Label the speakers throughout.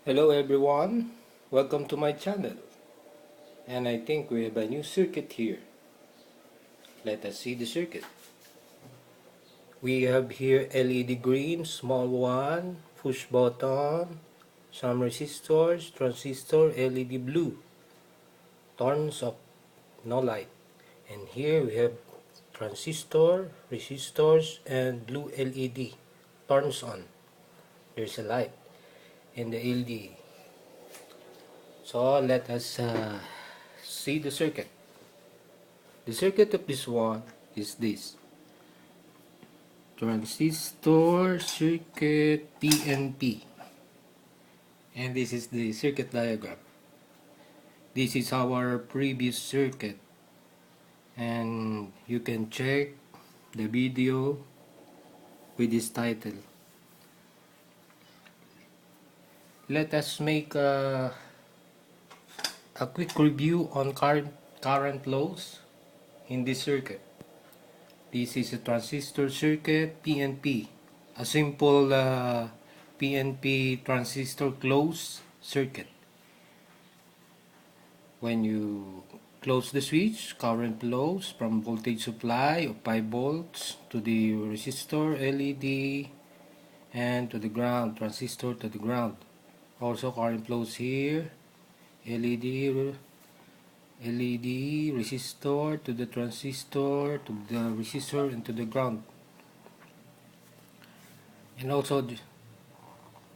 Speaker 1: Hello everyone, welcome to my channel, and I think we have a new circuit here. Let us see the circuit. We have here LED green, small one, push button, some resistors, transistor, LED blue, turns off, no light. And here we have transistor, resistors, and blue LED, turns on. There's a light in the LED. So let us see the circuit. The circuit of this one is this. Transistor circuit PNP. And this is the circuit diagram. This is our previous circuit. And you can check the video with this title. Let us make a quick review on current lows in this circuit. This is a transistor circuit PNP, a simple PNP transistor closed circuit. When you close the switch, current flows from voltage supply of 5 volts to the resistor LED and to the ground, transistor to the ground. Also current flows here, LED resistor to the transistor to the resistor and to the ground, and also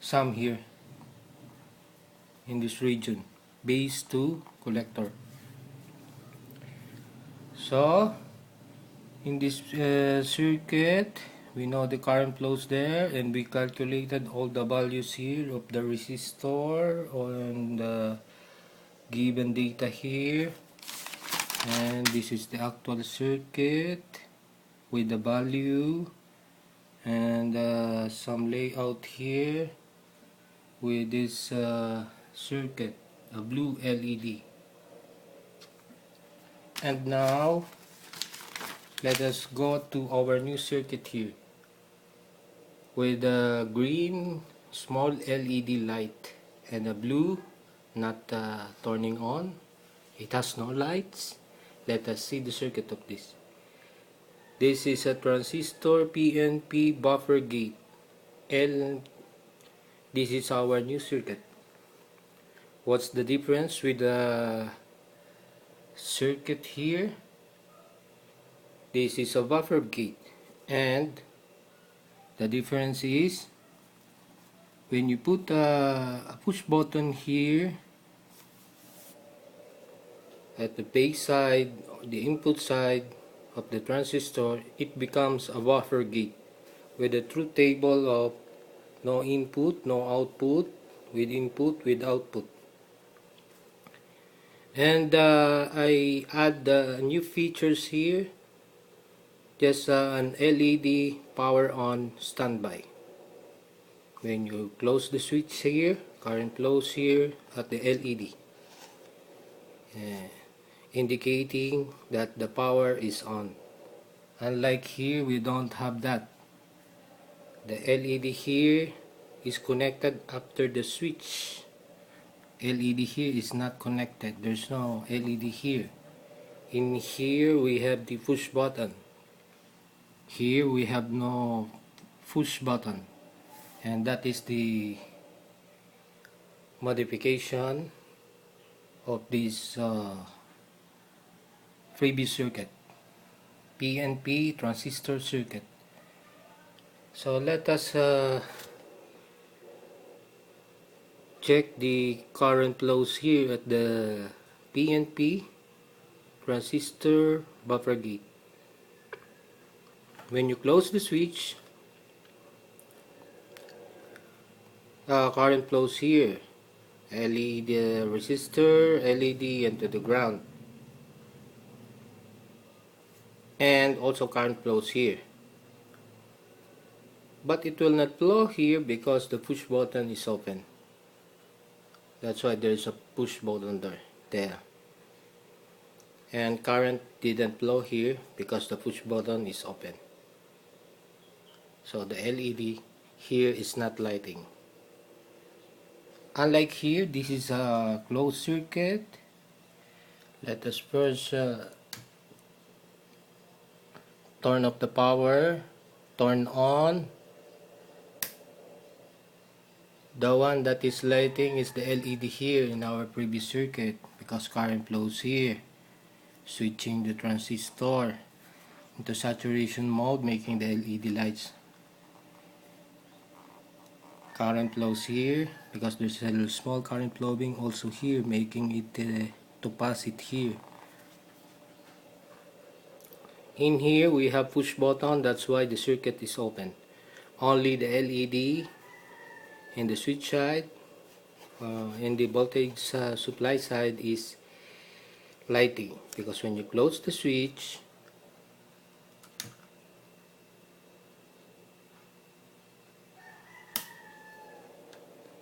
Speaker 1: some here in this region, base to collector. So in this circuit we know the current flows there, and we calculated all the values here of the resistor on the given data here, and this is the actual circuit with the value, and some layout here with this circuit, a blue LED. And now let us go to our new circuit here with a green small LED light and a blue not turning on. It has no lights. Let us see the circuit of this. This is a transistor PNP buffer gate. This is our new circuit. What's the difference with the circuit here? This is a buffer gate, and the difference is when you put a push button here at the base side, the input side of the transistor, it becomes a buffer gate with a truth table of no input, no output, with input, with output. And I add new features here, just an LED power on standby. When you close the switch here, current flows here at the LED, indicating that the power is on. Unlike here, we don't have that. The LED here is connected after the switch. LED here is not connected. There's no LED here. In here we have the push button. Here we have no push button, and that is the modification of this previous circuit, PNP transistor circuit. So let us check the current flows here at the PNP transistor buffer gate. When you close the switch, current flows here, LED resistor, LED, and to the ground, and also current flows here. But it will not flow here because the push button is open. That's why there is a push button there. And current didn't flow here because the push button is open. So the LED here is not lighting. Unlike here, this is a closed circuit. Let us first turn off the power, turn on. The one that is lighting is the LED here in our previous circuit because current flows here, switching the transistor into saturation mode, making the LED lights. Current flows here because there's a small current flowing also here, making it to pass it here. In here we have push button, that's why the circuit is open. Only the LED in the switch side and the voltage supply side is lighting, because when you close the switch,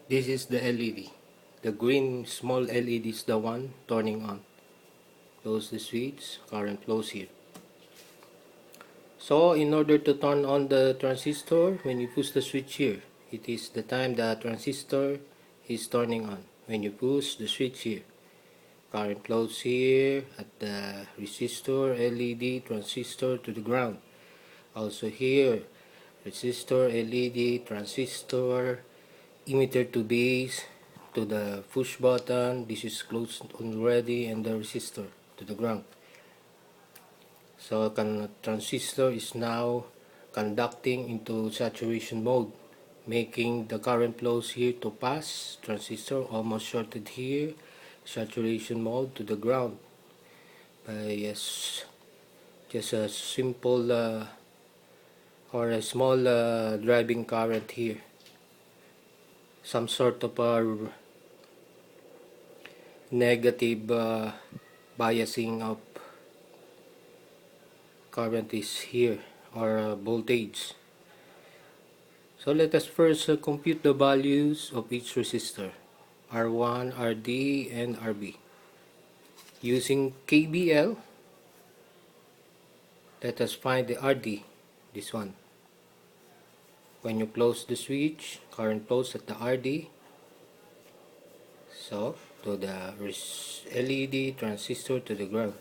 Speaker 1: this is the LED. The green small LED is the one turning on. Close the switch, current flows here. So in order to turn on the transistor, when you push the switch here, it is the time the transistor is turning on. When you push the switch here, current flows here at the resistor, LED, transistor to the ground. Also here, resistor, LED, transistor, emitter to base, to the push button. This is closed already, and the resistor to the ground. So transistor is now conducting into saturation mode, making the current flows here to pass. Transistor almost shorted here, saturation mode to the ground by just a simple or a small driving current here. Some sort of negative biasing of current is here, or voltage. So let us first compute the values of each resistor, R1, RD, and RB. Using KBL, let us find the RD, this one. When you close the switch, current flows at the RD. So, to the LED transistor to the ground.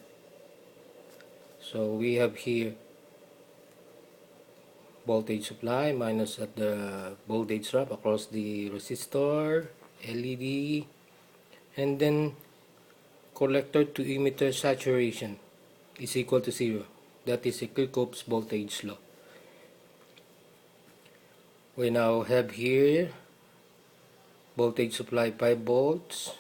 Speaker 1: So we have here voltage supply minus at the voltage drop across the resistor, LED, and then collector to emitter saturation is equal to 0. That is a Kirchhoff's voltage law. We now have here voltage supply 5 volts,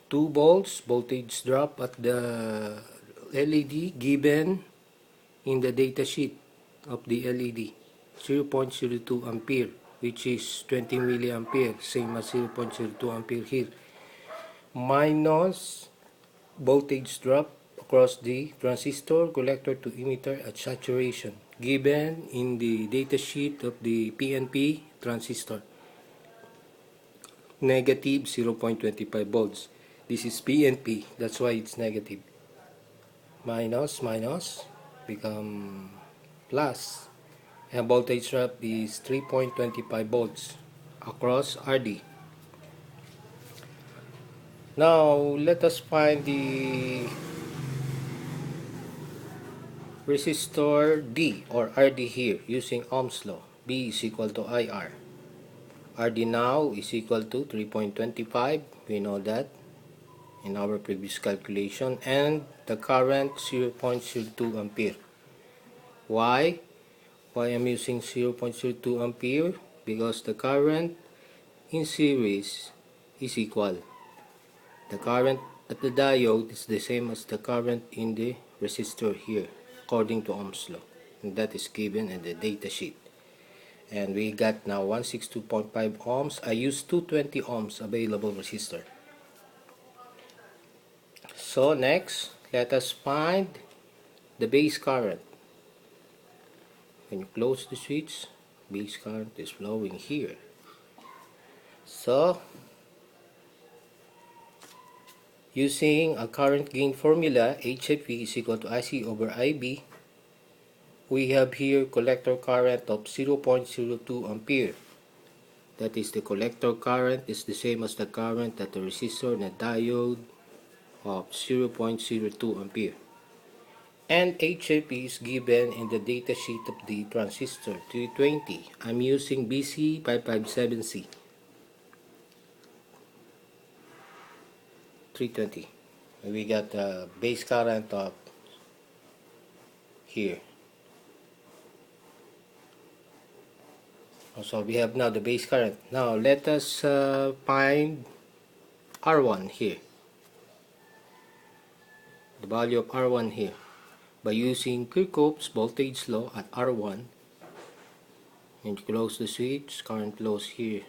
Speaker 1: 2 volts voltage drop at the LED given in the data sheet of the LED, 0.02 ampere, which is 20 milliampere, same as 0.02 ampere here, minus voltage drop across the transistor, collector to emitter at saturation, given in the data sheet of the PNP transistor, negative 0.25 volts. This is PNP, that's why it's negative. Minus, minus, become plus. And voltage drop is 3.25 volts across RD. Now, let us find the resistor D or RD here using Ohm's law. B is equal to IR. RD now is equal to 3.25. We know that in our previous calculation, and the current 0.02 ampere. Why I'm using 0.02 ampere? Because the current in series is equal. The current at the diode is the same as the current in the resistor here, according to Ohm's law, and that is given in the data sheet. And we got now 162.5 ohms. I used 220 ohms available resistor. So next, let us find the base current. When you close the switch, base current is flowing here. So, using a current gain formula, HIP is equal to IC over IB, we have here collector current of 0.02 ampere. That is the collector current is the same as the current at the resistor and the diode of 0.02 ampere. And HIP is given in the datasheet of the transistor 320. I'm using BC557C 320. We got the base current of here. So we have now the base current. Now let us find R1 here. The value of R1 here. By using Kirchhoff's voltage law at R1, and close the switch, current flows here.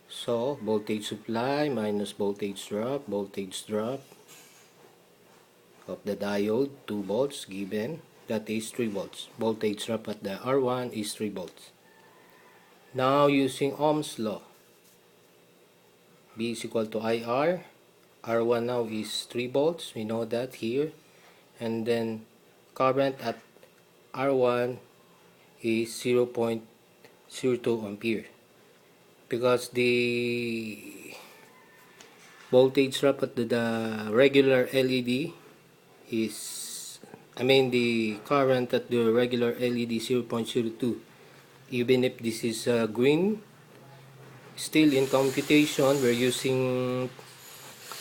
Speaker 1: So voltage supply minus voltage drop of the diode 2 volts given, that is 3 volts. Voltage drop at the R1 is 3 volts. Now using Ohm's law, B is equal to IR. R1 now is 3 volts, we know that here. And then current at R1 is 0.02 ampere. Because the voltage drop at the regular LED is, the current at the regular LED 0.02. Even if this is green, still in computation we're using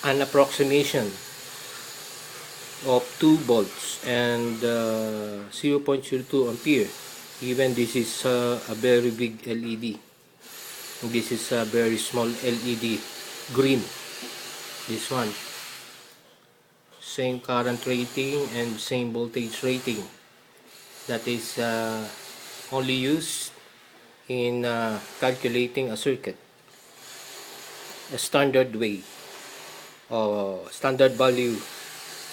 Speaker 1: an approximation of 2 volts and 0.02 ampere. Even this is a very big LED. This is a very small LED, green. This one. Same current rating and same voltage rating. That is only used in calculating a circuit. A standard way, or standard value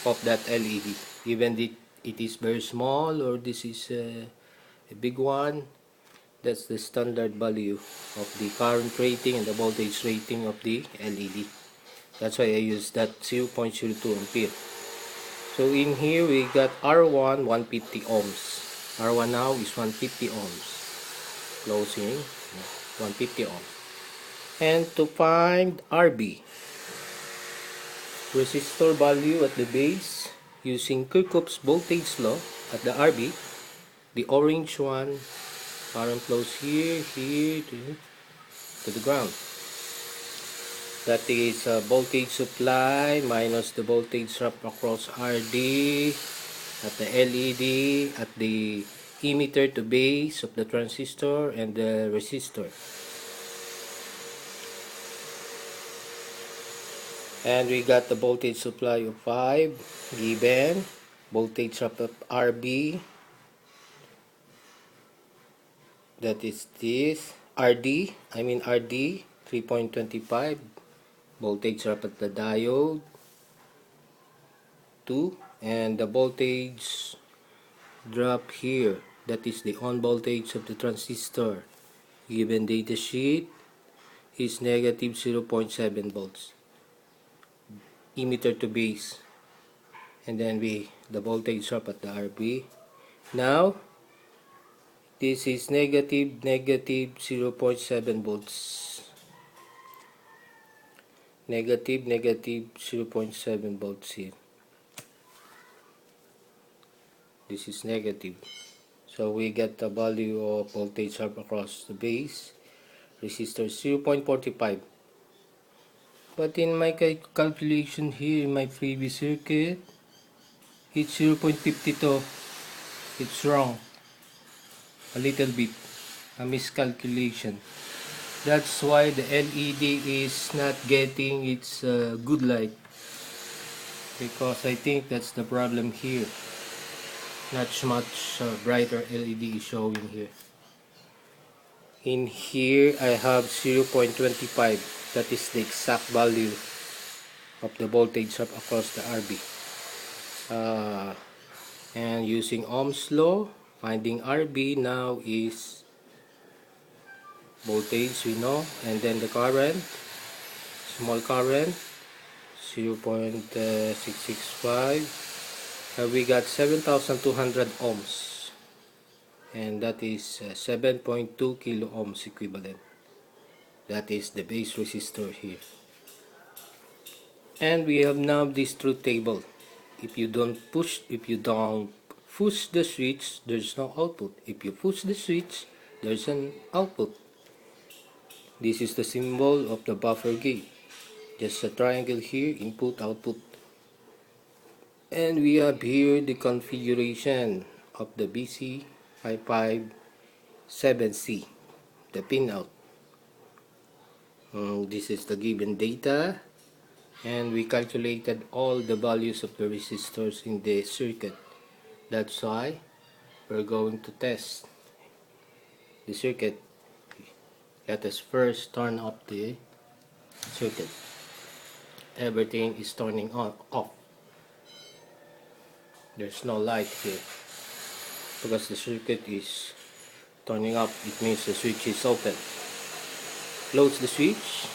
Speaker 1: of that LED. Even if it is very small or this is a big one, that's the standard value of the current rating and the voltage rating of the LED. That's why I use that 0.02 ampere. So in here we got R1 150 ohms. R1 now is 150 ohms. Closing 150 ohms. And to find RB, resistor value at the base, using Kirchhoff's voltage law at the RB, the orange one, current flows here to the ground. That is voltage supply minus the voltage drop across RD at the LED, at the emitter to base of the transistor and the resistor. And we got the voltage supply of 5 given, voltage drop of RB, that is this, RD 3.25, voltage drop at the diode 2, and the voltage drop here, that is the on voltage of the transistor, given data sheet, is negative 0.7 volts. Emitter to base, and then the voltage drop at the RB. Now this is negative 0.7 volts, negative 0.7 volts here. This is negative, so we get the value of voltage drop across the base resistor 0.45. But in my calculation here, in my previous circuit, it's 0.52. It's wrong. A little bit. A miscalculation. That's why the LED is not getting its good light. Because I think that's the problem here. Not much brighter LED is showing here. In here, I have 0.25. That is the exact value of the voltage drop across the RB. And using Ohm's law, finding RB now is voltage, we know, and then the current, small current, 0.665. We got 7,200 ohms. and that is 7.2 kilo ohms equivalent. That is the base resistor here. And we have now this truth table. If you don't push the switch, there's no output. If you push the switch, there's an output. This is the symbol of the buffer gate. Just a triangle here, input, output. And we have here the configuration of the BC557C, the pinout. This is the given data, and we calculated all the values of the resistors in the circuit. That's why we're going to test the circuit. Let us first turn off the circuit. Everything is turning off. There's no light here because the circuit is turning up. It means the switch is open. Close the switch.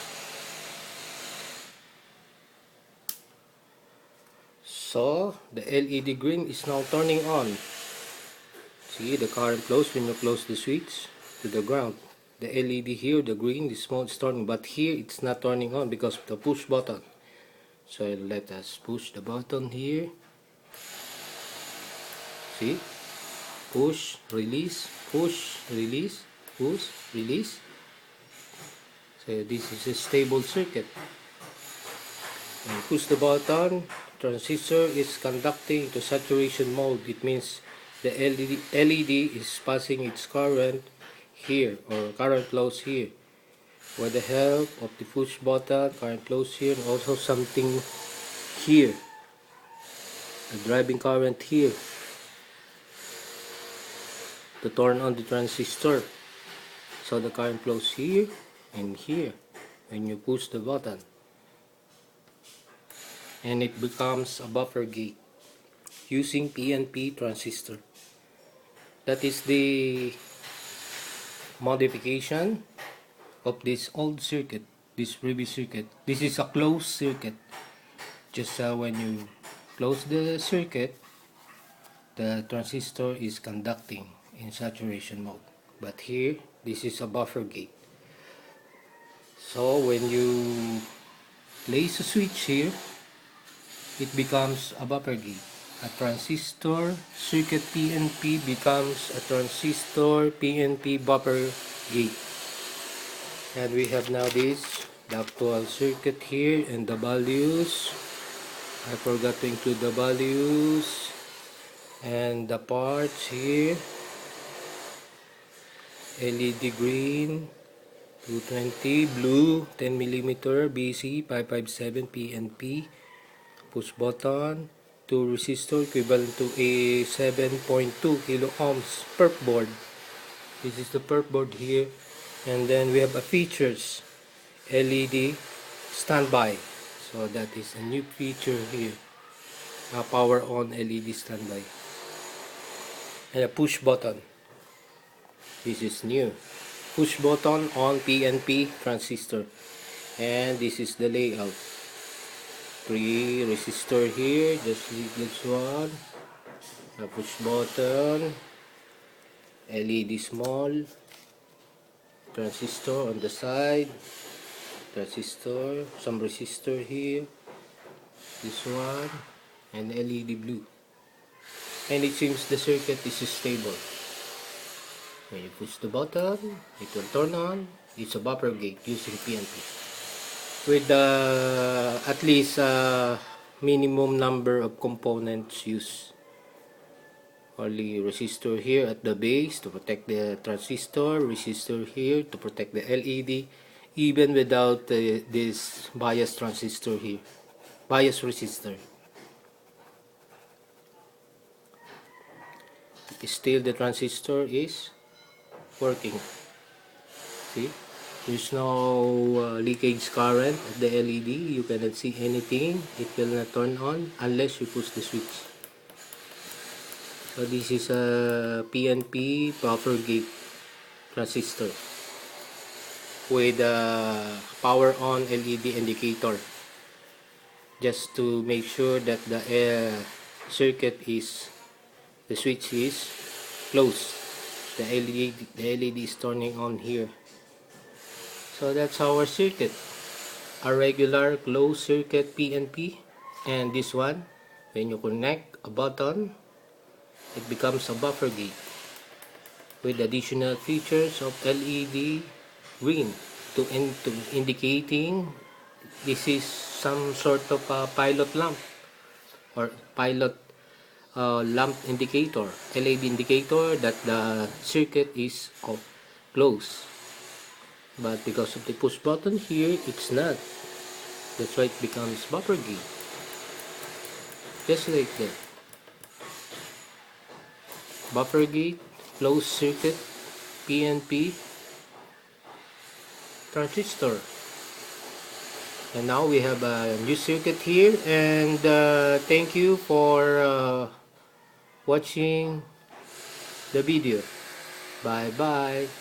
Speaker 1: So the LED green is now turning on. See, the current flows when you close the switch to the ground. The LED here, the green, the small is turning, but here it's not turning on because of the push button. So let us push the button here. See, push, release, push, release, push, release. So this is a stable circuit. And push the button, transistor is conducting to saturation mode. It means the LED is passing its current here, or current flows here. With the help of the push button, current flows here, and also something here, a driving current here to turn on the transistor. So the current flows here and here when you push the button, and it becomes a buffer gate using PNP transistor. That is the modification of this old circuit, this previous circuit. This is a closed circuit. Just when you close the circuit, the transistor is conducting in saturation mode. But here, this is a buffer gate. So when you place a switch here, it becomes a buffer gate. A transistor circuit PNP becomes a transistor PNP buffer gate. And we have now the actual circuit here and the values. I forgot to include the values and the parts here. LED green 220, blue 10mm BC557 PNP, push button, 2 resistor equivalent to a 7.2 kilo ohms perf board. This is the perf board here, and then we have a features LED standby. So that is a new feature here, a power on LED standby, and a push button. This is new, push button on PNP transistor. And this is the layout. 3 resistor here, just leave this one, a push button, LED small, transistor on the side, transistor, some resistor here, this one, and LED blue. And it seems the circuit is stable. When you push the button, it will turn on. It's a buffer gate using PNP with at least a minimum number of components used. Only resistor here at the base to protect the transistor, resistor here to protect the LED, even without this bias transistor here, bias resistor. Still the transistor is working. See, there's no leakage current at the LED. You cannot see anything. It will not turn on unless you push the switch. So this is a PNP buffer gate transistor with a power on LED indicator, just to make sure that the circuit is, the switch is closed. LED is turning on here. So that's our circuit, a regular closed circuit PNP. And this one, when you connect a button, it becomes a buffer gate with additional features of LED green to indicating this is some sort of a pilot lamp or pilot lamp indicator, LED indicator that the circuit is closed. But because of the push button here, it's not. That's why it becomes buffer gate. Just like that. Buffer gate, closed circuit, PNP, transistor. And now we have a new circuit here, and thank you for watching the video. Bye bye.